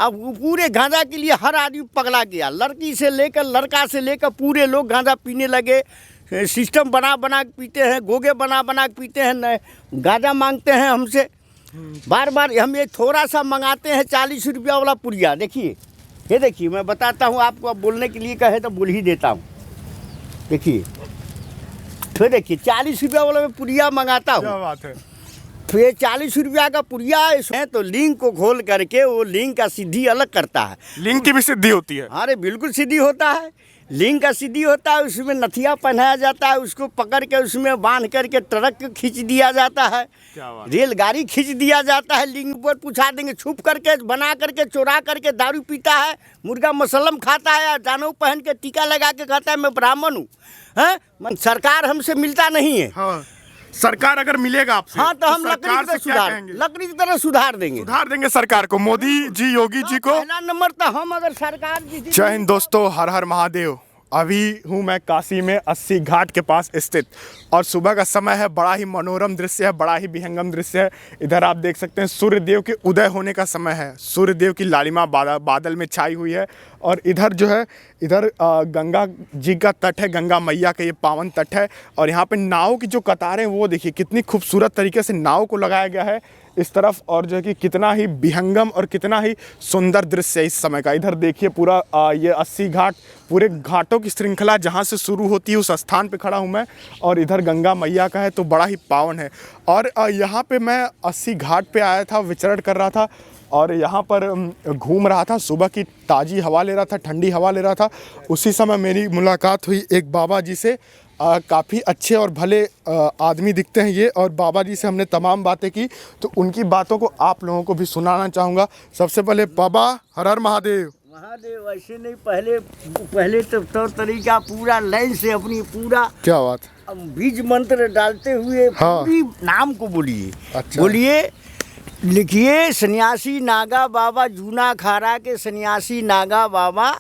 अब वो पूरे गांजा के लिए हर आदमी पगला गया, लड़की से लेकर लड़का से लेकर पूरे लोग गांजा पीने लगे। सिस्टम बना बना के पीते हैं, गोगे बना बना के पीते हैं, गांजा मांगते हैं हमसे बार बार। हम ये थोड़ा सा मंगाते हैं 40 रुपया वाला पुड़िया। देखिए, ये देखिए, मैं बताता हूँ आपको, अब बोलने के लिए कहे तो बोल ही देता हूँ। देखिए, तो देखिए 40 रुपया वाला मैं पुड़िया मंगाता हूँ। क्या बात है। तो ये 40 रुपया का पुड़िया है, तो लिंक को खोल करके वो लिंक का सीधी अलग करता है। लिंक की भी सिद्धि होती है। अरे बिल्कुल सीधी होता है, लिंक का सीधी होता है। उसमें नथिया पहनाया जाता है, उसको पकड़ के उसमें बांध करके ट्रक खींच दिया जाता है, रेलगाड़ी खींच दिया जाता है। लिंक पर पूछा देंगे, छुप करके बना करके चोरा करके दारू पीता है, मुर्गा मसलम खाता है, जानव पहन के टीका लगा के कहता है मैं ब्राह्मण हूँ। हैं, सरकार हमसे मिलता नहीं है। हाँ, सरकार अगर मिलेगा आपसे, हाँ, तो हम लकड़ी की तरह सुधार देंगे। सुधार देंगे सरकार को, मोदी जी, योगी जी को। पहला नंबर तो हम, अगर सरकार जय हिंद दोस्तों, हर हर महादेव। अभी हूँ मैं काशी में 80 घाट के पास स्थित, और सुबह का समय है। बड़ा ही मनोरम दृश्य है, बड़ा ही विहंगम दृश्य है। इधर आप देख सकते हैं सूर्यदेव के उदय होने का समय है। सूर्यदेव की लालिमा बादल में छाई हुई है। और इधर जो है, इधर गंगा जी का तट है, गंगा मैया का ये पावन तट है। और यहाँ पे नाव की जो कतारें, वो देखिए कितनी खूबसूरत तरीके से नाव को लगाया गया है इस तरफ। और जो है कि कितना ही विहंगम और कितना ही सुंदर दृश्य है इस समय का। इधर देखिए पूरा ये 80 घाट, पूरे घाटों की श्रृंखला जहाँ से शुरू होती है उस स्थान पे खड़ा हूँ मैं। और इधर गंगा मैया का है, तो बड़ा ही पावन है। और यहाँ पे मैं 80 घाट पे आया था, विचरण कर रहा था और यहाँ पर घूम रहा था। सुबह की ताज़ी हवा ले रहा था, ठंडी हवा ले रहा था। उसी समय मेरी मुलाकात हुई एक बाबा जी से। काफ़ी अच्छे और भले आदमी दिखते हैं ये। और बाबा जी से हमने तमाम बातें की, तो उनकी बातों को आप लोगों को भी सुनाना चाहूँगा। सबसे पहले बाबा, हर हर महादेव। महादेव ऐसे नहीं, पहले तो तरीका पूरा लाइन से अपनी पूरा, क्या बात, बीज मंत्र डालते हुए पूरी नाम को बोलिए। अच्छा। बोलिए, लिखिए, सन्यासी नागा बाबा, जूना खारा के सन्यासी नागा बाबा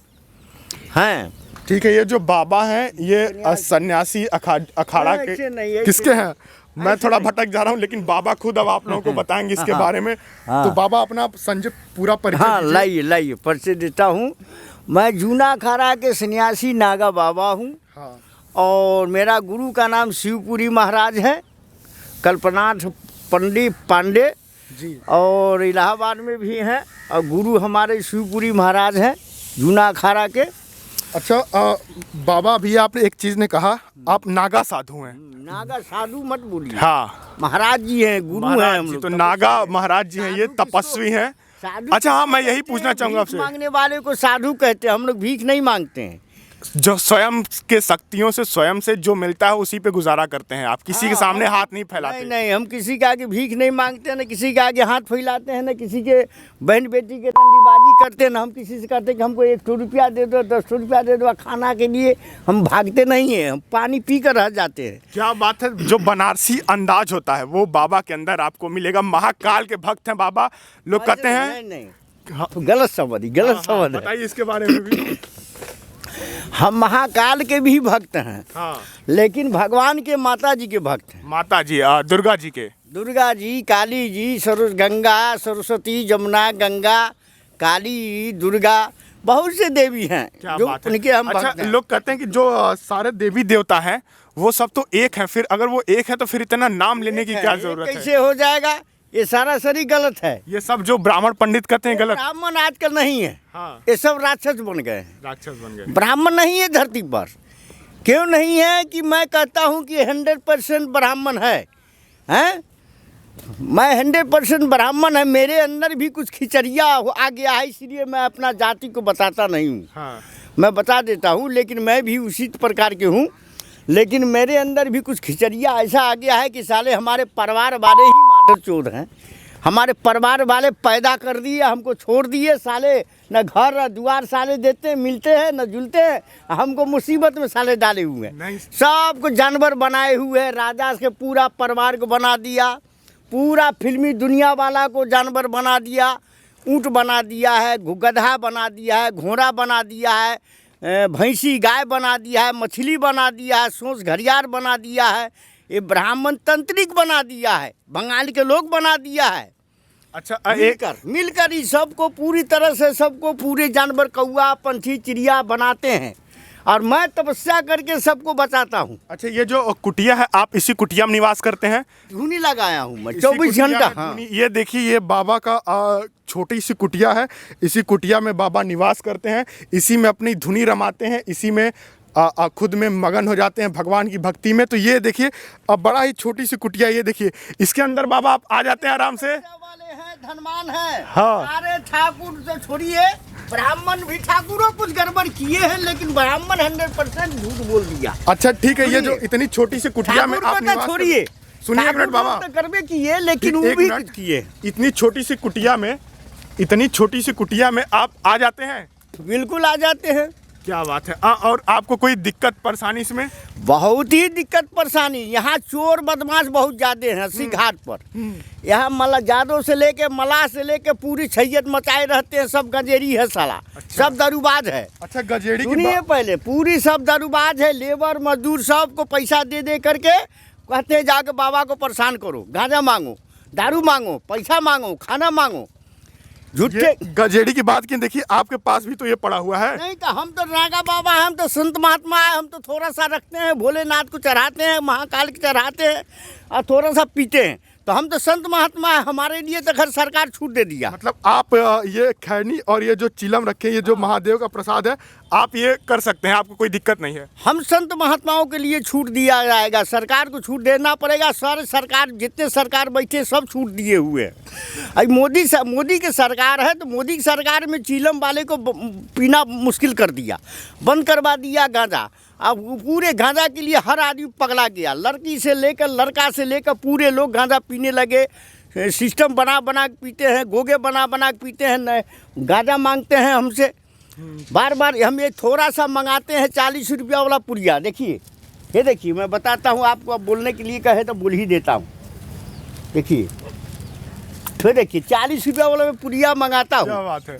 हैं। ठीक है, ये जो बाबा हैं ये सन्यासी अखाड़ा के किसके हैं? मैं थोड़ा भटक जा रहा हूँ, लेकिन बाबा खुद अब आप लोगों को बताएंगे इसके बारे में। तो बाबा अपना पूरा परिचय। हाँ, लाइए परिचय देता हूँ। मैं जूना खारा के सन्यासी नागा बाबा हूँ। हाँ। और मेरा गुरु का नाम शिवपुरी महाराज है, कल्पनाथ पंडित पांडे जी। और इलाहाबाद में भी हैं। और गुरु हमारे शिवपुरी महाराज हैं, जूना खारा के। अच्छा, बाबा भी आपने एक चीज़ ने कहा, आप नागा साधु हैं। नागा साधु मत बोलिए। हाँ, महाराज जी हैं, गुरु हैं हम लोग। तो नागा महाराज जी हैं, ये तपस्वी हैं। अच्छा, हाँ, मैं यही पूछना चाहूँगा आपसे। मांगने वाले को साधु कहते हैं, हम लोग भीख नहीं मांगते हैं। जो स्वयं के शक्तियों से, स्वयं से जो मिलता है उसी पे गुजारा करते हैं आप, किसी के सामने हाथ नहीं फैलाते। नहीं, हम किसी के आगे भीख नहीं मांगते हैं, ना किसी के आगे हाथ फैलाते हैं, ना किसी के बहन बेटी के डंडीबाजी करते हैं, ना हम किसी से कहते हैं कि हमको 100 रुपया दे दो, 10 रुपया दे दो खाना के लिए। हम भागते नहीं हैं, हम पानी पी कर रह जाते हैं। क्या बात है। जो बनारसी अंदाज होता है वो बाबा के अंदर आपको मिलेगा। महाकाल के भक्त हैं बाबा, लोग कहते हैं। नहीं, गलत समझ, बताइए इसके बारे में भी। हम महाकाल के भी भक्त हैं। हाँ। लेकिन भगवान के माता जी के भक्त हैं। माता जी, दुर्गा जी के। दुर्गा जी, काली जी, गंगा, सरस्वती, जमुना, गंगा, काली, दुर्गा, बहुत से देवी हैं जो उनके हम भक्त हैं। लोग कहते हैं कि जो सारे देवी देवता हैं वो सब तो एक हैं। फिर अगर वो एक है तो फिर इतना नाम लेने की क्या जरूरत है? कैसे हो जाएगा? ये सरासरी गलत है। ये सब जो ब्राह्मण पंडित कहते हैं गलत। ब्राह्मण आजकल नहीं है। हाँ। ये सब राक्षस बन गए। ब्राह्मण नहीं है धरती पर। क्यों नहीं है कि मैं कहता हूँ कि 100% ब्राह्मण है। हैं? मैं 100% ब्राह्मण है। मेरे अंदर भी कुछ खिचड़िया आ गया है, इसलिए मैं अपना जाति को बताता नहीं हूँ। हाँ। मैं बता देता हूँ, लेकिन मैं भी उसी प्रकार के हूँ। लेकिन मेरे अंदर भी कुछ खिचड़िया ऐसा आ गया है कि साले हमारे परिवार वाले ही मादर चोद हैं। हमारे परिवार वाले पैदा कर दिए, हमको छोड़ दिए। साले न घर न द्वार साले देते, मिलते हैं न जुलते हैं। हमको मुसीबत में साले डाले हुए हैं। सबको जानवर बनाए हुए हैं। राजा के पूरा परिवार को बना दिया, पूरा फिल्मी दुनिया वाला को जानवर बना दिया। ऊँट बना दिया है, गधा बना दिया है, घोड़ा बना दिया है, भैंसी गाय बना दिया है, मछली बना दिया है, सोंस घड़ियाल बना दिया है। ये ब्राह्मण तंत्रिक बना दिया है, बंगाल के लोग बना दिया है। अच्छा मिलकर ही सबको पूरी तरह से सबको पूरे जानवर कौआ पंछी चिड़िया बनाते हैं और मैं तपस्या करके सबको बचाता हूँ। अच्छा, ये जो कुटिया है आप इसी कुटिया में निवास करते हैं? धुनी लगाया हूँ मैं 24 घंटा। हाँ। ये देखिए, ये बाबा का छोटी सी कुटिया है। इसी कुटिया में बाबा निवास करते हैं, इसी में अपनी धुनी रमाते हैं, इसी में खुद में मगन हो जाते हैं भगवान की भक्ति में। तो ये देखिए अब बड़ा ही छोटी सी कुटिया, ये देखिए इसके अंदर बाबा आप आ जाते हैं आराम से। वाले हैं धनवान है। हाँ। सारे ठाकुर तो छोड़िए, ब्राह्मण भी ठाकुरों कुछ गड़बड़ किए हैं लेकिन ब्राह्मण 100% झूठ बोल दिया। अच्छा ठीक है, ये जो इतनी छोटी सी कुटिया में आप निवास छोड़िए, सुनिए एक मिनट बाबा, तो गड़बड़ किए लेकिन वो भी किए। इतनी छोटी सी कुटिया में, इतनी छोटी सी कुटिया में आप आ जाते हैं? बिल्कुल आ जाते हैं। क्या बात है। और आपको कोई दिक्कत परेशानी इसमें? बहुत ही दिक्कत परेशानी। यहाँ चोर बदमाश बहुत ज्यादा हैं अस्सी घाट पर। यहाँ मला जादव से लेके मलाह से लेके पूरी छैयत मचाए रहते हैं, सब गजेरी है साला। अच्छा। सब दारूबाज है। अच्छा, गजेड़ी सुनिए पहले, पूरी सब दारूबाज है, लेबर मजदूर सबको पैसा दे दे करके कहते हैं जाके बाबा को परेशान करो, गांजा मांगो, दारू मांगो, पैसा मांगो, खाना मांगो। झूठे गजेड़ी की बात की, देखिए आपके पास भी तो ये पड़ा हुआ है। नहीं तो हम तो नागा बाबा है, हम तो संत महात्मा है, हम तो थोड़ा सा रखते हैं, भोलेनाथ को चढ़ाते हैं, महाकाल को चढ़ाते हैं और थोड़ा सा पीते हैं। तो हम तो संत महात्मा है, हमारे लिए तो घर सरकार छूट दे दिया। मतलब आप ये खैनी और ये जो चिलम रखे, ये जो महादेव का प्रसाद है, आप ये कर सकते हैं, आपको कोई दिक्कत नहीं है? हम संत महात्माओं के लिए छूट दिया जाएगा, सरकार को छूट देना पड़ेगा। सारे सरकार जितने सरकार बैठे सब छूट दिए हुए हैं। अब मोदी की सरकार है तो मोदी की सरकार में चिलम वाले को पीना मुश्किल कर दिया, बंद करवा दिया गांजा। अब पूरे गांजा के लिए हर आदमी पगला गया, लड़की से लेकर लड़का से लेकर पूरे लोग गांजा पीने लगे। सिस्टम बना बना के पीते हैं, गोगे बना बना के पीते हैं, गांजा मांगते हैं हमसे बार बार। हम ये थोड़ा सा मंगाते हैं 40 रुपया वाला पुड़िया। देखिए ये देखिए, मैं बताता हूँ आपको, अब बोलने के लिए कहे तो बोल ही देता हूँ। देखिए तो देखिए 40 रुपया वाला मैं पुड़िया मंगाता हूँ। क्या बात है।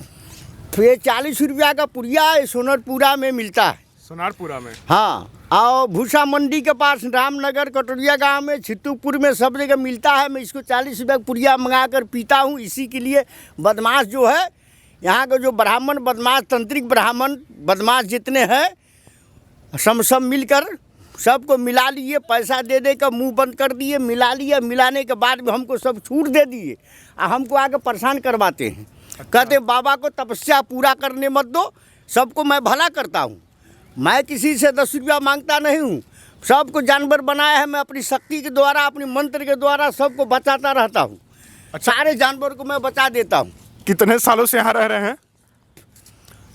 फिर 40 रुपया का पुड़िया सोनरपुरा में मिलता है। सोनारपुरा में? हाँ, और भूसा मंडी के पास रामनगर कटोरिया गांव में, छित्तूपुर में सब जगह मिलता है। मैं इसको 40 रुपये का पुड़िया मंगा कर पीता हूँ। इसी के लिए बदमाश जो है यहाँ का, जो ब्राह्मण बदमाश, तंत्रिक ब्राह्मण बदमाश जितने हैं सब मिलकर सबको मिला लिए, पैसा दे दे कर मुँह बंद कर दिए, मिला लिए। मिलाने के बाद में हमको सब छूट दे दिए और हमको आगे परेशान करवाते हैं। अच्छा। कहते बाबा को तपस्या पूरा करने मत दो, सबको मैं भला करता हूँ, मैं किसी से 10 रुपया मांगता नहीं हूँ। सबको जानवर बनाया है, मैं अपनी शक्ति के द्वारा, अपने मंत्र के द्वारा सबको बचाता रहता हूँ। अच्छा। सारे जानवर को मैं बचा देता हूँ। कितने सालों से यहाँ रह रहे हैं?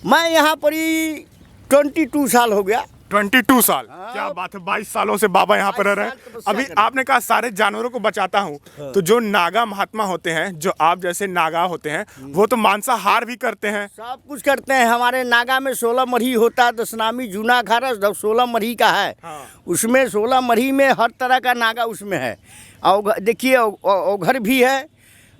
मैं यहाँ पर ही 22 साल हो गया। 22 साल? क्या बात है, 22 सालों से बाबा यहाँ पर रह रहे हैं। अभी आपने कहा सारे जानवरों को बचाता हूँ। हाँ। तो जो नागा महात्मा होते हैं, जो आप जैसे नागा होते हैं, वो तो मांसाहार भी करते हैं? सब कुछ करते हैं। हमारे नागा में 16 मरही होता है, दशनामी जूना अखाड़ा 16 मरही का है। हाँ। उसमें 16 मरही में हर तरह का नागा उसमें है। और देखिए ओघर भी है,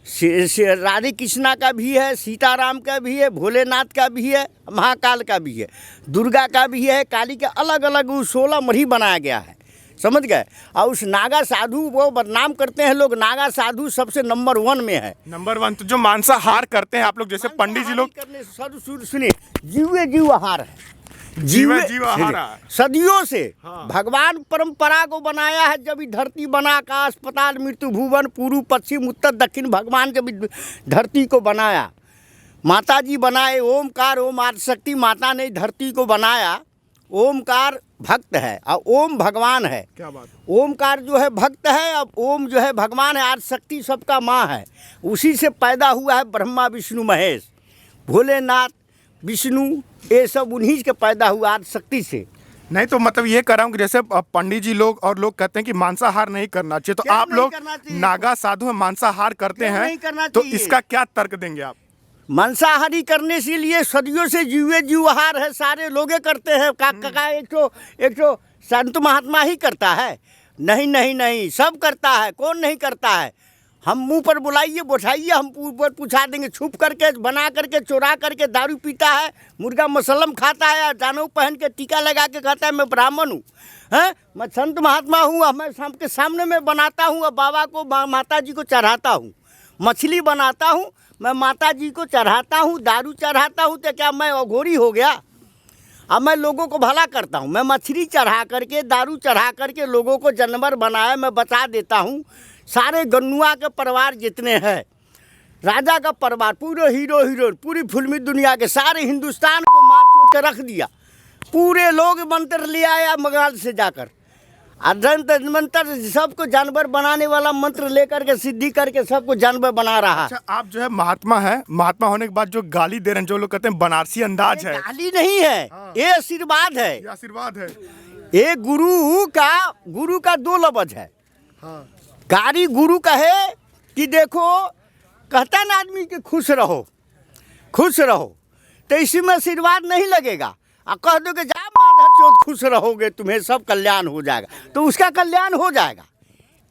राधे कृष्णा का भी है, सीताराम का भी है, भोलेनाथ का भी है, महाकाल का भी है, दुर्गा का भी है, काली का, अलग अलग 16 मरही बनाया गया है। समझ गए? और उस नागा साधु वो बदनाम करते हैं लोग, नागा साधु सबसे नंबर 1 में है। नंबर 1? तो जो मांसाहार करते हैं आप लोग, जैसे पंडित जी लोग, सुनिए, जीव आहार है, जीव सदियों से। हाँ। भगवान परंपरा को बनाया है। जब धरती बना का अस्पताल मृत्यु भुवन पूर्व पश्चिम उत्तर दक्षिण, भगवान जब धरती को बनाया, माता जी बनाए, ओमकार ओम आदिशक्ति माता ने धरती को बनाया। ओमकार भक्त है और ओम भगवान है। क्या बात? ओमकार जो है भक्त है, अब ओम जो है भगवान है, आदिशक्ति सबका माँ है। उसी से पैदा हुआ है ब्रह्मा विष्णु महेश, भोलेनाथ विष्णु, ये सब उन्हीं के पैदा हुआ आदिशक्ति से। नहीं तो मतलब ये कर रहा हूँ कि जैसे पंडित जी लोग और लोग कहते हैं कि मांसाहार नहीं करना चाहिए, तो आप लोग नागा साधु में मांसाहार करते हैं, तो इसका क्या तर्क देंगे आप? मांसाहारी करने से लिए सदियों से जीव आहार है, सारे लोगे करते हैं। का एक तो संत महात्मा ही करता है? नहीं नहीं नहीं, सब करता है। कौन नहीं करता है? हम मुंह पर बुलाइए, बैठाइए, हम ऊपर पूछा देंगे। छुप करके, बना करके, चोरा करके दारू पीता है, मुर्गा मसलम खाता है, जानव पहन के टीका लगा के कहता है मैं ब्राह्मण हूँ, हैं, मैं संत महात्मा हूँ, मैं सबके सामने में बनाता हूँ और बाबा को माता जी को चढ़ाता हूँ। मछली बनाता हूँ, मैं माता जी को चढ़ाता हूँ, दारू चढ़ाता हूँ, तो क्या मैं अघोरी हो गया? अब मैं लोगों को भला करता हूँ, मैं मछली चढ़ा करके, दारू चढ़ा करके लोगों को जानवर बनाया मैं बचा देता हूँ। सारे गन्नुआ के परिवार जितने हैं, राजा का परिवार, पूरे हीरो हीरोइन, पूरी फिल्मी दुनिया के सारे हिंदुस्तान को मार चोट के रख दिया। पूरे लोग मंत्र ले आया बंगाल से जाकर, अजंतर मंत्र सबको जानवर बनाने वाला मंत्र लेकर के सिद्धि करके सबको जानवर बना रहा है। अच्छा, आप जो है महात्मा है, महात्मा होने के बाद जो गाली दे रहे हैं, जो लोग कहते हैं बनारसी अंदाज है, गाली नहीं है, ये आशीर्वाद है। ये आशीर्वाद है। ये गुरु का दो लफ्ज है। गाली गुरु कहे कि देखो, कहता ना आदमी कि खुश रहो, खुश रहो, तो इसी में आशीर्वाद नहीं लगेगा। और कह दो कि जा माधर चौथ खुश रहोगे, तुम्हें सब कल्याण हो जाएगा, तो उसका कल्याण हो जाएगा।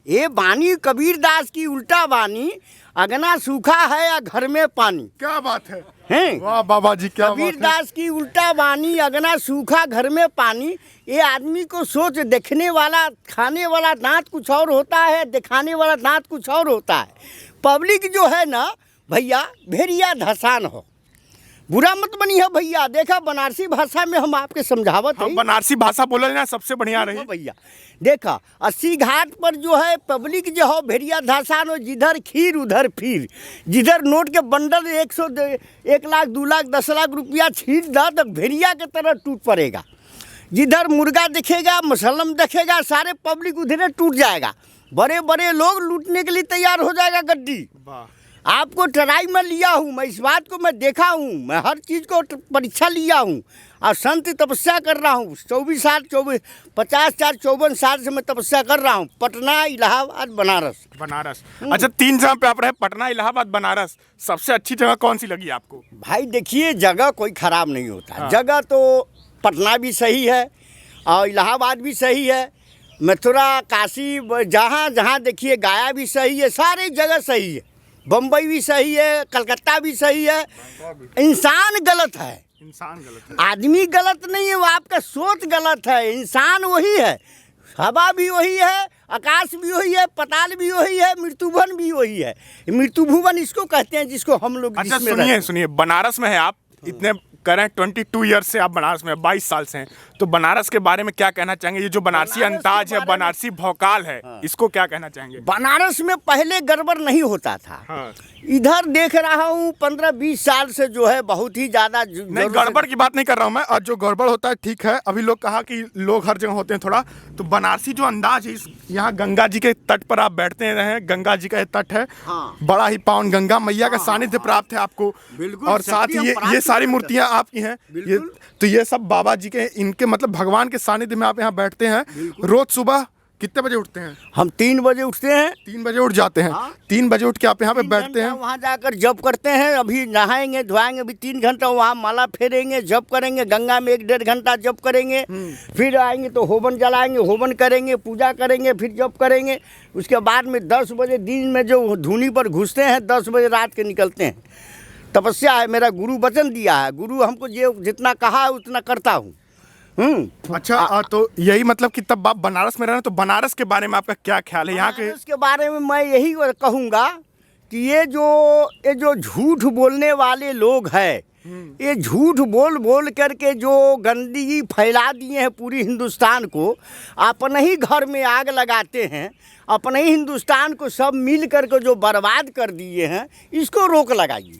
ये वाणी कबीर दास की उल्टा वाणी, अगना सूखा है या घर में पानी। क्या बात है, हैं? वाह बाबा जी, क्या कबीर बात है। दास की उल्टा वाणी, अगना सूखा घर में पानी। ये आदमी को सोच, देखने वाला खाने वाला दांत कुछ और होता है, दिखाने वाला दांत कुछ और होता है। पब्लिक जो है ना भैया, भेड़िया धसान हो, बुरा मत बनी है भैया। देखा बनारसी भाषा में हम आपके समझावत है, बनारसी भाषा बोले ना सबसे बढ़िया रही भैया। देखा 80 घाट पर जो है पब्लिक जो हो भेड़िया धसान हो, जिधर खीर उधर फिर, जिधर नोट के बंडल 1 लाख 2 लाख 10 लाख रुपया छीट दा तो भेड़िया के तरह टूट पड़ेगा। जिधर मुर्गा दिखेगा, मसलम दिखेगा, सारे पब्लिक उधर टूट जाएगा। बड़े बड़े लोग लूटने के लिए तैयार हो जाएगा गड्डी। आपको ट्राई में लिया हूँ, मैं इस बात को मैं देखा हूँ, मैं हर चीज़ को परीक्षा लिया हूँ और संत तपस्या कर रहा हूँ। 54 साल से मैं तपस्या कर रहा हूँ। पटना, इलाहाबाद, बनारस। अच्छा, 3 जगह पे आप रहे, पटना, इलाहाबाद, बनारस। सबसे अच्छी जगह कौन सी लगी आपको? भाई देखिए, जगह कोई ख़राब नहीं होता। जगह तो पटना भी सही है और इलाहाबाद भी सही है, मथुरा, काशी, जहाँ जहाँ देखिए, गया भी सही है, सारी जगह सही है। बम्बई भी सही है, कलकत्ता भी सही है। इंसान गलत है, आदमी गलत नहीं है, वो आपका सोच गलत है। इंसान वही है, हवा भी वही है, आकाश भी वही है, पताल भी वही है, मृत्युभुवन भी वही है। मृत्युभुवन इसको कहते हैं जिसको हम लोग। अच्छा सुनिए, बनारस में है आप, इतने करें 22 ईयर्स से आप बनारस में, 22 साल से हैं, तो बनारस के बारे में क्या कहना चाहेंगे? ये जो बनारसी अंदाज है, बनारसी भौकाल है, इसको क्या कहना चाहेंगे? बनारस में पहले गड़बड़ नहीं होता था। इधर देख रहा हूँ 15-20 साल से जो है बहुत ही ज़्यादा। नहीं, गड़बड़ की बात नहीं कर रहा हूँ मैं, और जो गड़बड़ होता है ठीक है। अभी लोग कहा कि लोग हर जगह होते हैं थोड़ा, तो बनारसी जो अंदाज है, यहाँ गंगा जी के तट पर आप बैठते हैं, गंगा जी का तट है, बड़ा ही पावन, गंगा मैया का सानिध्य प्राप्त है आपको, और साथ ही ये सारी मूर्तियाँ आपकी हैं, तो ये सब बाबा जी के, इनके मतलब भगवान के सानिध्य में आप यहाँ बैठते हैं। रोज सुबह कितने बजे उठते हैं? हम 3 बजे उठते हैं। 3 बजे उठ जाते हैं? 3 बजे उठ के आप यहाँ पे बैठते हैं, वहाँ जाकर जप करते हैं। अभी नहाएंगे धोएंगे, अभी 3 घंटा वहाँ माला फेरेंगे, जप करेंगे, गंगा में 1-1.5 घंटा जप करेंगे, फिर आएंगे तो होवन जलाएंगे, होवन करेंगे, पूजा करेंगे, फिर जप करेंगे। उसके बाद में 10 बजे दिन में जो धुनी पर घुसते हैं, 10 बजे रात के निकलते हैं। तपस्या है, मेरा गुरु वचन दिया है, गुरु हमको जितना कहा है उतना करता हूँ। अच्छा, तो यही मतलब कि तब आप बनारस में रहे, तो बनारस के बारे में आपका क्या ख्याल है? यहाँ के बनारस के बारे में मैं यही कहूँगा कि ये जो झूठ बोलने वाले लोग हैं, ये झूठ बोल करके जो गंदगी फैला दिए हैं पूरी हिंदुस्तान को, अपने ही घर में आग लगाते हैं, अपने ही हिंदुस्तान को सब मिल करके जो बर्बाद कर दिए हैं, इसको रोक लगाइए।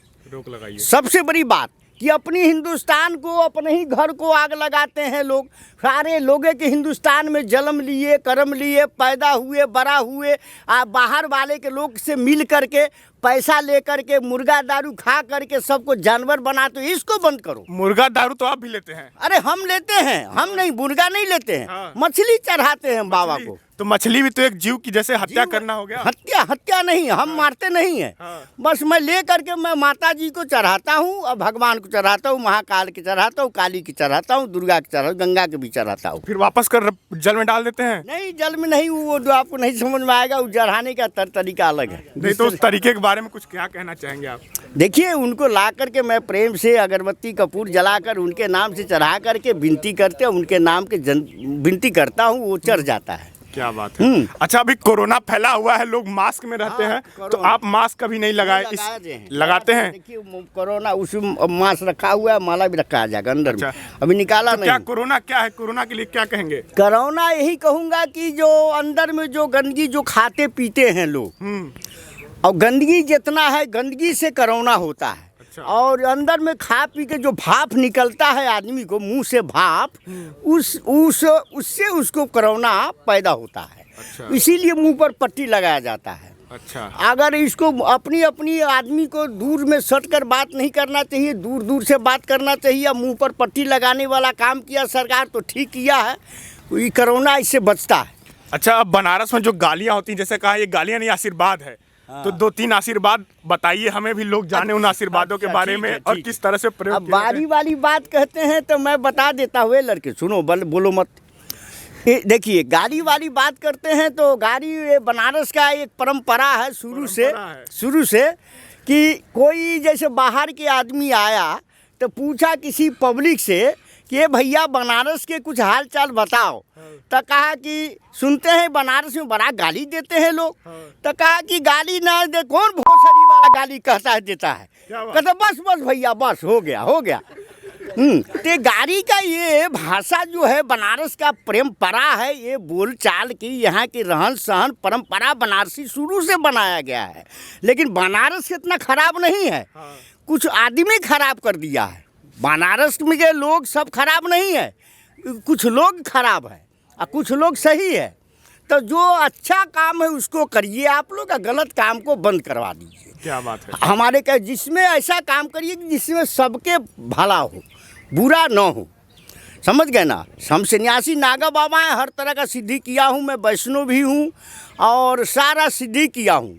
सबसे बड़ी बात कि अपनी हिंदुस्तान को, अपने ही घर को आग लगाते हैं लोग। सारे लोगों के हिंदुस्तान में जन्म लिए, कर्म लिए, पैदा हुए, बड़ा हुए, बाहर वाले के लोग से मिल करके पैसा लेकर के मुर्गा दारू खा करके सबको जानवर बनाते हो, इसको बंद करो। मुर्गा दारू तो आप भी लेते हैं? अरे हम लेते हैं, हम नहीं, मुर्गा नहीं लेते हैं, मछली चढ़ाते हैं बाबा को। तो मछली भी तो एक जीव की जैसे हत्या करना हो गया। हत्या नहीं, हम मारते नहीं है। बस मैं ले करके मैं माता जी को चढ़ाता हूँ और भगवान को चढ़ाता हूँ, महाकाल की चढ़ाता हूँ, काली की चढ़ाता हूँ, दुर्गा की चढ़ाता हूँ, गंगा के भी चढ़ाता हूँ। फिर वापस कर जल में डाल देते हैं? नहीं, जल में नहीं, वो जो आपको नहीं समझ में आएगा, वो चढ़ाने का तरीका अलग है। नहीं, तो उस तरीके के बारे में कुछ क्या कहना चाहेंगे आप? देखिए, उनको ला करके मैं प्रेम से अगरबत्ती कपूर जलाकर उनके नाम से चढ़ा करके विनती करते, उनके नाम के विनती करता हूँ, वो चढ़ जाता है। क्या बात है। अच्छा, अभी कोरोना फैला हुआ है, लोग मास्क में रहते हैं, तो आप मास्क कभी नहीं लगाए? लगाते हैं? देखिए कोरोना उस मास्क रखा हुआ है, माला भी रखा जाएगा अंदर में, अभी निकाला नहीं। क्या कोरोना क्या है, कोरोना के लिए क्या कहेंगे? कोरोना यही कहूँगा कि जो अंदर में जो गंदगी जो खाते पीते हैं लोग, और गंदगी जितना है गंदगी से कोरोना होता है। और अंदर में खा पी के जो भाप निकलता है आदमी को मुंह से भाप, उससे उसको कोरोना पैदा होता है। इसीलिए मुंह पर पट्टी लगाया जाता है। अगर इसको अपनी अपनी आदमी को दूर में सट कर बात नहीं करना चाहिए, दूर दूर से बात करना चाहिए। मुंह पर पट्टी लगाने वाला काम किया सरकार तो ठीक किया है, ये कोरोना इससे बचता है। अच्छा, अब बनारस में जो गालियाँ होती हैं, जैसे कहा ये गालियाँ नहीं आशीर्वाद है, तो 2-3 आशीर्वाद बताइए, हमें भी लोग जाने उन आशीर्वादों के बारे में और किस तरह से प्रयोग। अब बारी वाली बात कहते हैं तो मैं बता देता हूँ, लड़के सुनो, बोलो मत। देखिए गाड़ी वाली बात करते हैं तो गाड़ी ये बनारस का एक परंपरा है शुरू से कि कोई जैसे बाहर के आदमी आया तो पूछा किसी पब्लिक से कि भैया बनारस के कुछ हाल चाल बताओ, तो कहा कि सुनते हैं बनारस में बड़ा गाली देते हैं लोग, तो कहा कि गाली ना दे, कौन भोसड़ी वाला गाली कहता है देता है, कहते बस बस भैया बस हो गया। तो गाड़ी का ये भाषा जो है बनारस का परंपरा है, ये बोल चाल की यहाँ की रहन सहन परंपरा बनारसी शुरू से बनाया गया है। लेकिन बनारस इतना खराब नहीं है, कुछ आदमी खराब कर दिया है। बनारस में के लोग सब खराब नहीं है, कुछ लोग खराब है और कुछ लोग सही है। तो जो अच्छा काम है उसको करिए आप लोग, गलत काम को बंद करवा दीजिए। क्या बात है। हमारे का जिसमें ऐसा काम करिए कि जिसमें सबके भला हो, बुरा न हो, समझ गए ना। हम सन्यासी नागा बाबा हैं, हर तरह का सिद्धि किया हूँ, मैं वैष्णव भी हूँ और सारा सिद्धि किया हूँ।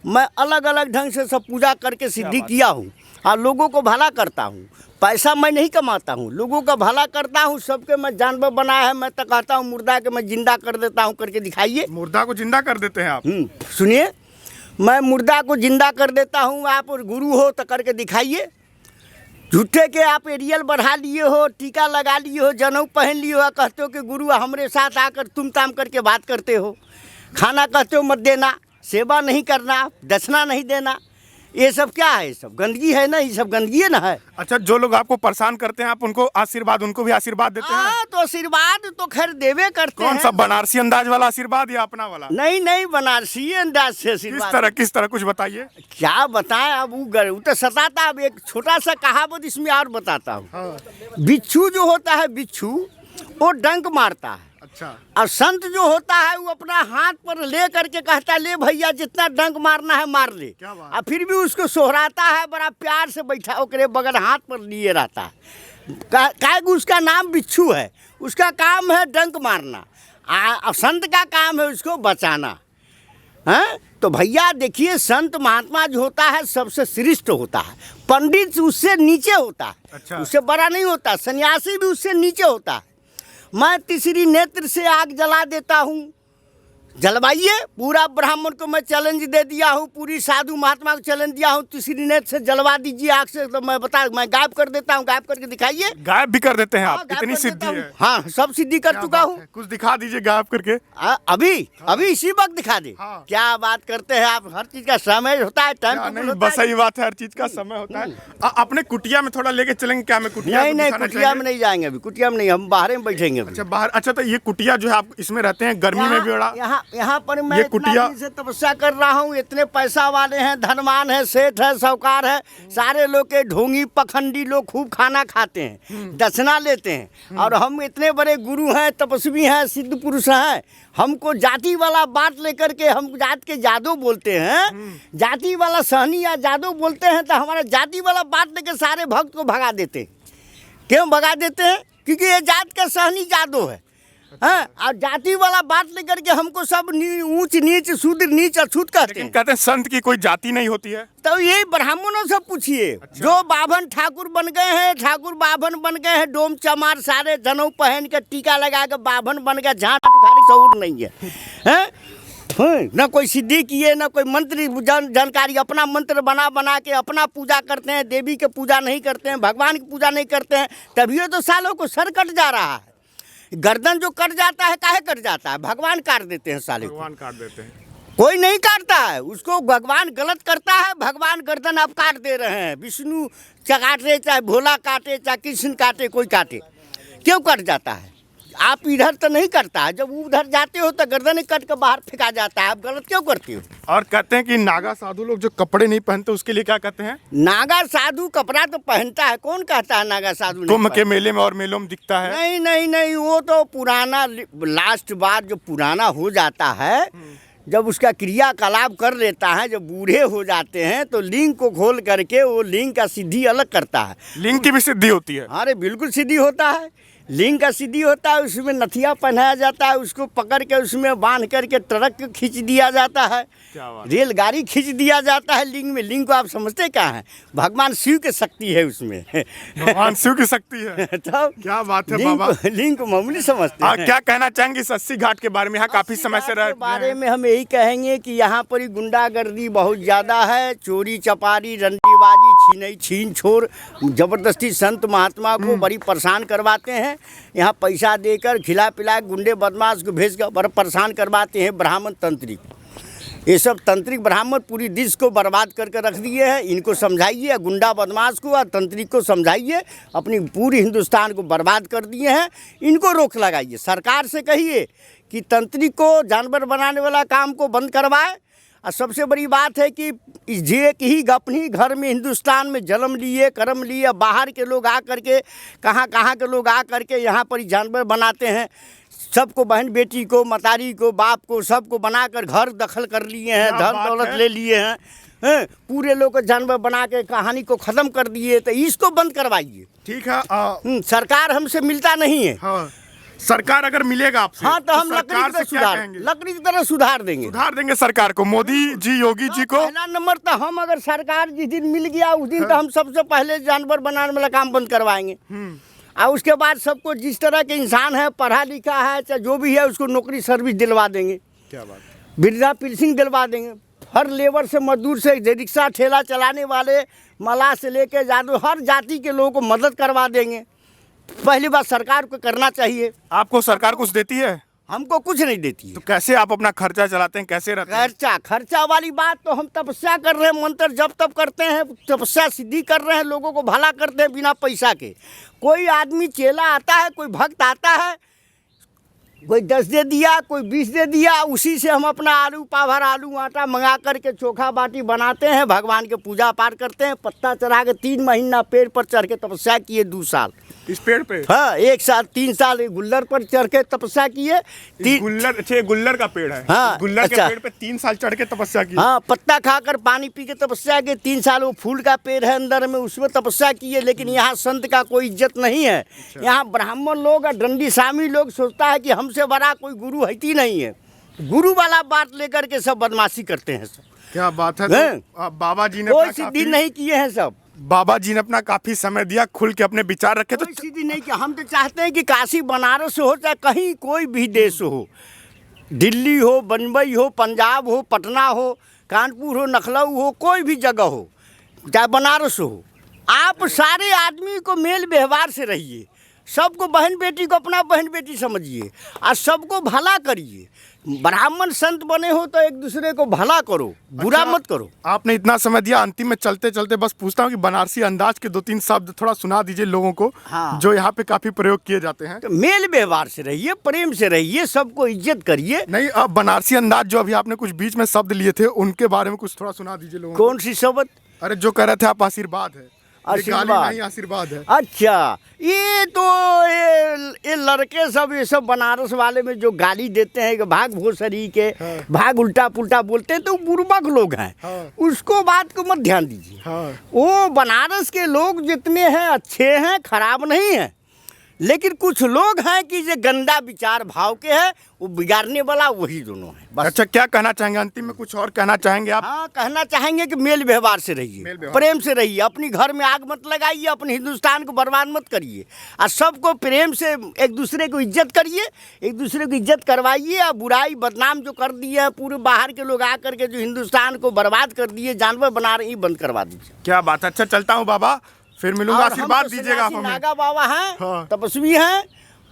मैं अलग अलग ढंग से सब पूजा करके सिद्धि किया हूँ और लोगों को भला करता हूँ। पैसा मैं नहीं कमाता हूँ, लोगों का भला करता हूँ। सबके मैं जानवर बनाया है, मैं तो कहता हूँ मुर्दा के मैं जिंदा कर देता हूँ, करके दिखाइए। मुर्दा को जिंदा कर देते हैं आप? सुनिए, मैं मुर्दा को जिंदा कर देता हूँ, आप गुरु हो तो करके दिखाइए। झूठे के आप एरियल बढ़ा लिए हो, टीका लगा लिए हो, जनेऊ पहन लिए हो, कहते हो कि गुरु हमारे साथ आकर तुम ताम करके बात करते हो। खाना कहते हो मत देना, सेवा नहीं करना, दक्षिणा नहीं देना, ये सब क्या है? ये सब गंदगी है ना, ये सब गंदगी है ना है। अच्छा, जो लोग आपको परेशान करते हैं आप उनको आशीर्वाद, उनको भी आशीर्वाद देते हैं? तो आशीर्वाद तो खैर देवे करते हैं। कौन सा, बनारसी अंदाज वाला आशीर्वाद या अपना वाला? नहीं, बनारसी अंदाज से आशीर्वाद। किस तरह कुछ बताइए। क्या बताएं, अब वो तो सताता। अब एक छोटा सा कहावत इसमें और बताता हूँ। बिच्छू जो होता है, बिच्छू वो डंक मारता है। अच्छा। और संत जो होता है वो अपना हाथ पर ले करके कहता है ले भैया जितना डंक मारना है मार ले, और फिर भी उसको सोहराता है, बड़ा प्यार से बैठा ओकरे बगल हाथ पर लिए रहता है। उसका नाम बिच्छू है, उसका काम है डंक मारना, और संत का काम है उसको बचाना है। तो भैया देखिए, संत महात्मा जो होता है सबसे श्रेष्ठ होता है, पंडित उससे नीचे होता है। अच्छा। उससे बड़ा नहीं होता, सन्यासी भी उससे नीचे होता है। मैं तीसरी नेत्र से आग जला देता हूँ, जलवाइए। पूरा ब्राह्मण को मैं चैलेंज दे दिया हूँ, पूरी साधु महात्मा को चैलेंज दिया हूँ, तीसरी नेत्र से जलवा दीजिए आग से, तो मैं गायब कर देता हूँ। गायब करके दिखाइए। गायब भी कर देते हैं आप? इतनी सिद्धि है? हाँ, सब सिद्धि कर चुका हूँ। कुछ दिखा दीजिए गायब करके। अभी इसी वक्त दिखा दे। क्या बात करते हैं आप, हर चीज का समय होता है, टाइम। बस सही बात है, हर चीज का समय होता है। अपने कुटिया में थोड़ा लेके चलेंगे क्या? मैं कुटिया नहीं, कुटिया में नहीं जाएंगे अभी, कुटिया में नहीं, हम बाहर में बैठेंगे। अच्छा, बाहर। अच्छा, तो ये कुटिया जो है आप इसमें रहते हैं, गर्मी में भी बड़ा? यहाँ पर मैं कुटिया से तपस्या कर रहा हूँ। इतने पैसा वाले हैं, धनवान है, सेठ है, साहूकार है, सारे लोग के ढोंगी पखंडी लोग खूब खाना खाते हैं, दक्षिणा लेते हैं। और हम इतने बड़े गुरु हैं, तपस्वी हैं, सिद्ध पुरुष हैं, हमको जाति वाला बात लेकर के हम जात के जादू बोलते हैं, जाति वाला सहनी या जादू बोलते हैं, तो हमारा जाति वाला बात लेकर सारे भक्त को भगा देते हैं। क्यों भगा देते हैं? क्योंकि ये जात का सहनी जादू है। हाँ, और जाति वाला बात लेकर के हमको सब ऊंच नीच शूद्र नीच अछूत कहते हैं। कहते हैं संत की कोई जाति नहीं होती है। तो यही ब्राह्मणों से पूछिए। अच्छा। जो बाभन ठाकुर बन गए हैं, ठाकुर बाभन बन गए हैं, डोम चमार सारे जनेऊ पहन के टीका लगा के बाभन बन गए, जहाँ उखाड़ी शऊर नहीं है। न कोई सिद्धि किए, न कोई मंत्र जानकारी, अपना मंत्र बना के अपना पूजा करते हैं, देवी के पूजा नहीं करते हैं, भगवान की पूजा नहीं करते हैं, तभी तो सालों को सर कट जा रहा है। गर्दन जो कट जाता है काहे कट जाता है? भगवान काट देते हैं साले को। भगवान काट देते हैं। कोई नहीं काटता है उसको, भगवान गलत करता है, भगवान गर्दन आप काट दे रहे हैं। विष्णु काटे, चाहे भोला काटे, चाहे कृष्ण काटे, कोई काटे, क्यों कट जाता है? आप इधर तो नहीं करता है, जब उधर जाते हो तो गर्दन कट के बाहर फेंका जाता है, आप गलत क्यों करते हो? और कहते हैं कि नागा साधु लोग जो कपड़े नहीं पहनते उसके लिए क्या कहते हैं? नागा साधु कपड़ा तो पहनता है, कौन कहता है नागा साधु नहीं कुंभ के मेले में और मेलों में दिखता है। नहीं नहीं नहीं, वो तो पुराना, लास्ट बार जो पुराना हो जाता है, जब उसका क्रियाकलाप कर लेता है, जब बूढ़े हो जाते हैं तो लिंग को खोल करके वो लिंग का सिद्धि अलग करता है। लिंग की भी सिद्धि होती है? अरे बिल्कुल सिद्धि होता है, लिंग का सिद्धि होता है। उसमें नथिया पहनाया जाता है, उसको पकड़ के उसमें बांध करके ट्रक खींच दिया जाता है, रेलगाड़ी खींच दिया जाता है लिंग में। लिंग को आप समझते क्या है? भगवान शिव की शक्ति है उसमें। भगवान शिव की शक्ति है। तो क्या बात है बाबा। लिंग को मामूली समझते हैं। क्या कहना चाहेंगे इस 80 घाट के बारे में? यहाँ काफी समय से रह बारे में हम यही कहेंगे कि यहाँ पर ही गुंडागर्दी बहुत ज़्यादा है, चोरी चपारी, रंटीबाजी, छीनई छीन छोर, जबरदस्ती संत महात्मा को बड़ी परेशान करवाते हैं। यहाँ पैसा देकर खिला पिला गुंडे बदमाश को भेज कर बड़ा परेशान करवाते हैं। ब्राह्मण तंत्रिक, ये सब तंत्रिक ब्राह्मण पूरी देश को बर्बाद करके रख दिए हैं। इनको समझाइए, गुंडा बदमाश को और तंत्रिक को समझाइए, अपनी पूरी हिंदुस्तान को बर्बाद कर दिए हैं। इनको रोक लगाइए, सरकार से कहिए कि तंत्रिक को, जानवर बनाने वाला काम को बंद करवाए। और सबसे बड़ी बात है कि एक ही अपनी घर में हिंदुस्तान में जन्म लिए, कर्म लिए, बाहर के लोग आ करके, कहाँ के लोग आ करके यहाँ पर जानवर बनाते हैं। सबको, बहन बेटी को, मतारी को, बाप को, सबको बनाकर घर दखल कर लिए हैं, धन दौलत ले लिए हैं, पूरे लोग को जानवर बना के कहानी को ख़त्म कर दिए। तो इसको बंद करवाइए। ठीक है। सरकार हमसे मिलता नहीं है। हाँ। सरकार अगर मिलेगा आपसे, हाँ, तो हम लकड़ी की तरह सुधार देंगे सरकार को, मोदी जी, योगी जी को। पहला नंबर तो हम, अगर सरकार जिस दिन मिल गया उस दिन तो हम सबसे पहले जानवर बनाने वाला काम बंद करवाएंगे। और उसके बाद सबको, जिस तरह के इंसान है, पढ़ा लिखा है, चाहे जो भी है, उसको नौकरी सर्विस दिलवा देंगे। क्या बात, वृद्धा पेंशन दिलवा देंगे। हर लेबर से, मजदूर से, रिक्शा ठेला चलाने वाले, मलाह से लेके जादू, हर जाति के लोगों को मदद करवा देंगे। पहली बात सरकार को करना चाहिए। आपको सरकार कुछ देती है? हमको कुछ नहीं देती है। तो कैसे आप अपना खर्चा चलाते हैं, कैसे रहते हैं? खर्चा वाली बात तो हम तपस्या कर रहे हैं, मंत्र जप तप करते हैं, तपस्या सिद्धि कर रहे हैं, लोगों को भला करते हैं बिना पैसा के। कोई आदमी चेला आता है, कोई भक्त आता है, कोई 10 दे दिया, कोई 20 दे दिया, उसी से हम अपना आलू पाभर, आलू आटा मंगा करके चोखा बाटी बनाते हैं, भगवान के पूजा पाठ करते हैं। पत्ता चढ़ा के 3 महीना पेड़ पर चढ़ के तपस्या किए, 2 साल इस पेड़ पे। हाँ, 1 साल 3 साल गुल्लर पर चढ़ के तपस्या किए। गुल्लर, अच्छा, गुल्लर का पेड़ है। हाँ, गुल्लर अच्छा। के पेड़ पे 3 साल चढ़ के तपस्या की। हाँ, पत्ता खाकर पानी पी के तपस्या की। 3 साल वो फूल का पेड़ है अंदर में, उसमें तपस्या किए। लेकिन यहाँ संत का कोई इज्जत नहीं है। यहाँ ब्राह्मण लोग और डंडी सामी लोग सोचता है कि हमसे बड़ा कोई गुरु है ही नहीं है। गुरु वाला बात लेकर के सब बदमाशी करते हैं सब। क्या बात है। तो बाबा जी ने कोई सिद्धि नहीं किए हैं सब। बाबा जी ने अपना काफी समय दिया, खुल के अपने विचार रखे। तो सीधी नहीं किया। हम तो चाहते हैं कि काशी बनारस हो, चाहे कहीं कोई भी देश हो, दिल्ली हो, बम्बई हो, पंजाब हो, पटना हो, कानपुर हो, लखनऊ हो, कोई भी जगह हो, चाहे बनारस हो, आप सारे आदमी को मेल व्यवहार से रहिए। सबको, बहन बेटी को अपना बहन बेटी समझिए और सबको भला करिए। ब्राह्मण संत बने हो तो एक दूसरे को भला करो, बुरा मत करो। आपने इतना समय दिया, अंतिम में चलते चलते बस पूछता हूँ कि बनारसी अंदाज के 2-3 शब्द थोड़ा सुना दीजिए लोगों को। हाँ। जो यहाँ पे काफी प्रयोग किए जाते हैं। तो मेल व्यवहार से रहिए, प्रेम से रहिए, सबको इज्जत करिए। नहीं, अब बनारसी अंदाज जो अभी आपने कुछ बीच में शब्द लिए थे, उनके बारे में कुछ थोड़ा सुना दीजिए लोगों को। कौन सी शब्द? अरे जो कह रहे थे आप, आशीर्वाद है। आशीर्वाद नहीं, आशीर्वाद है। अच्छा, ये तो ये लड़के सब, ये सब बनारस वाले में जो गाली देते हैं कि भाग भोसरी के, हाँ। भाग उल्टा पुल्टा बोलते हैं, तो बुर्बक लोग हैं। हाँ। उसको बात को मत ध्यान दीजिए। हाँ। वो बनारस के लोग जितने हैं अच्छे हैं, खराब नहीं हैं। लेकिन कुछ लोग हैं कि जो गंदा विचार भाव के हैं, वो बिगाड़ने वाला वही दोनों है। बस। अच्छा, क्या कहना चाहेंगे अंतिम में? कुछ और कहना चाहेंगे आप? हाँ, कहना चाहेंगे कि मेल व्यवहार से रहिए, प्रेम से रहिए, अपनी घर में आग मत लगाइए, अपने हिंदुस्तान को बर्बाद मत करिए, और सबको प्रेम से एक दूसरे को इज्जत करिए, एक दूसरे को इज्जत करवाइए। और बुराई बदनाम जो कर दिए हैं पूरे बाहर के लोग आकर के, जो हिंदुस्तान को बर्बाद कर दिए, जानवर बना रहे, बंद करवा दीजिए। क्या बात है। अच्छा, चलता हूँ बाबा, फिर मिलूंगा। आशीर्वाद दीजिएगा आप हमें। नागा बाबा हैं, हाँ। तपस्वी हैं,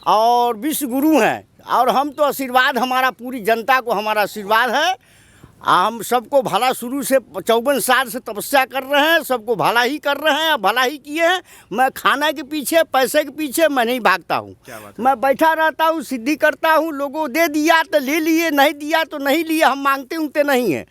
और विश्व गुरु हैं। और हम तो आशीर्वाद, हमारा पूरी जनता को हमारा आशीर्वाद है। हम सबको भला, शुरू से 54 साल से तपस्या कर रहे हैं, सबको भला ही कर रहे हैं, भला ही किए हैं। मैं खाना के पीछे, पैसे के पीछे मैं नहीं भागता हूँ। मैं बैठा रहता हूँ, सिद्धि करता हूँ। लोगों दे दिया तो ले लिए, नहीं दिया तो नहीं लिए। हम मांगते उंगते नहीं हैं।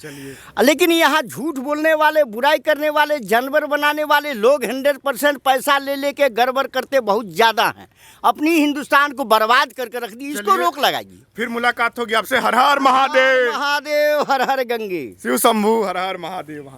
लेकिन यहाँ झूठ बोलने वाले, बुराई करने वाले, जानवर बनाने वाले लोग 100% पैसा ले लेके गड़बड़ करते बहुत ज़्यादा हैं। अपनी हिंदुस्तान को बर्बाद करके रख दी। इसको रोक लगाइए। फिर मुलाकात होगी आपसे। हर हर महादेव। महादेव हर हर गंगे। शिव शंभू हर हर महादेव।